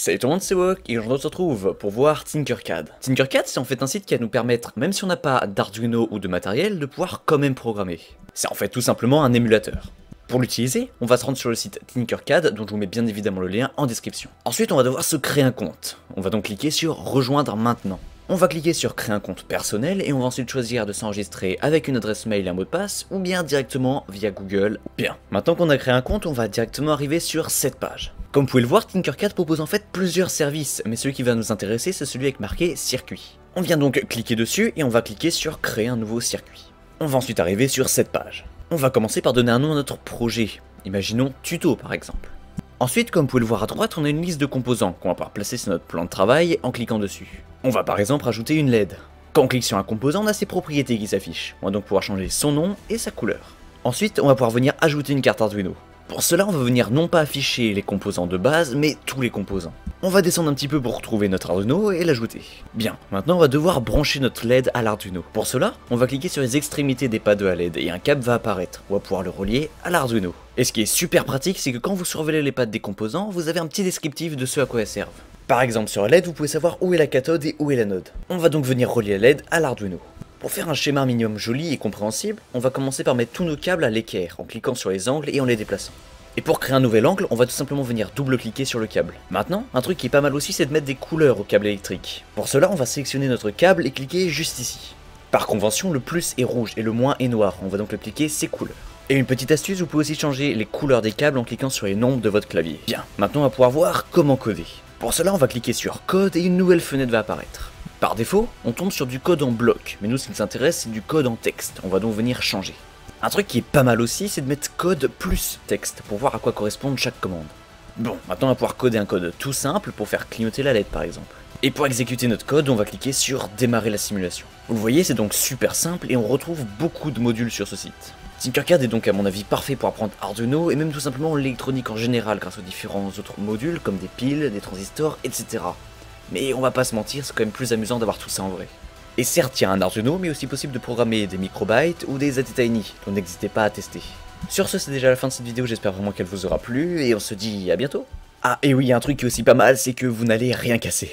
Salut tout le monde, c'est Wok et aujourd'hui on se retrouve pour voir Tinkercad. Tinkercad, c'est en fait un site qui va nous permettre, même si on n'a pas d'Arduino ou de matériel, de pouvoir quand même programmer. C'est en fait tout simplement un émulateur. Pour l'utiliser, on va se rendre sur le site Tinkercad, dont je vous mets bien évidemment le lien en description. Ensuite, on va devoir se créer un compte. On va donc cliquer sur Rejoindre maintenant. On va cliquer sur Créer un compte personnel et on va ensuite choisir de s'enregistrer avec une adresse mail et un mot de passe ou bien directement via Google. Bien, maintenant qu'on a créé un compte, on va directement arriver sur cette page. Comme vous pouvez le voir, Tinkercad propose en fait plusieurs services, mais celui qui va nous intéresser, c'est celui avec marqué circuit. On vient donc cliquer dessus et on va cliquer sur Créer un nouveau circuit. On va ensuite arriver sur cette page. On va commencer par donner un nom à notre projet. Imaginons tuto par exemple. Ensuite, comme vous pouvez le voir à droite, on a une liste de composants qu'on va pouvoir placer sur notre plan de travail en cliquant dessus. On va par exemple rajouter une LED. Quand on clique sur un composant, on a ses propriétés qui s'affichent. On va donc pouvoir changer son nom et sa couleur. Ensuite, on va pouvoir venir ajouter une carte Arduino. Pour cela, on va venir non pas afficher les composants de base, mais tous les composants. On va descendre un petit peu pour retrouver notre Arduino et l'ajouter. Bien, maintenant on va devoir brancher notre LED à l'Arduino. Pour cela, on va cliquer sur les extrémités des pads de la LED et un câble va apparaître. On va pouvoir le relier à l'Arduino. Et ce qui est super pratique, c'est que quand vous surveillez les pads des composants, vous avez un petit descriptif de ce à quoi elles servent. Par exemple, sur la LED, vous pouvez savoir où est la cathode et où est l'anode. On va donc venir relier la LED à l'Arduino. Pour faire un schéma minimum joli et compréhensible, on va commencer par mettre tous nos câbles à l'équerre en cliquant sur les angles et en les déplaçant. Et pour créer un nouvel angle, on va tout simplement venir double-cliquer sur le câble. Maintenant, un truc qui est pas mal aussi, c'est de mettre des couleurs au câble électrique. Pour cela, on va sélectionner notre câble et cliquer juste ici. Par convention, le plus est rouge et le moins est noir, on va donc appliquer ces couleurs. Et une petite astuce, vous pouvez aussi changer les couleurs des câbles en cliquant sur les nombres de votre clavier. Bien, maintenant on va pouvoir voir comment coder. Pour cela, on va cliquer sur Code et une nouvelle fenêtre va apparaître. Par défaut, on tombe sur du code en bloc, mais nous ce qui nous intéresse c'est du code en texte, on va donc venir changer. Un truc qui est pas mal aussi, c'est de mettre code plus texte, pour voir à quoi correspond chaque commande. Bon, maintenant on va pouvoir coder un code tout simple pour faire clignoter la LED par exemple. Et pour exécuter notre code, on va cliquer sur Démarrer la simulation. Vous le voyez, c'est donc super simple et on retrouve beaucoup de modules sur ce site. Tinkercad est donc à mon avis parfait pour apprendre Arduino et même tout simplement l'électronique en général grâce aux différents autres modules comme des piles, des transistors, etc. Mais on va pas se mentir, c'est quand même plus amusant d'avoir tout ça en vrai. Et certes, il y a un Arduino, mais aussi possible de programmer des microbytes ou des ATtiny, donc n'hésitez pas à tester. Sur ce, c'est déjà la fin de cette vidéo, j'espère vraiment qu'elle vous aura plu, et on se dit à bientôt. Ah, et oui, il y a un truc qui est aussi pas mal, c'est que vous n'allez rien casser.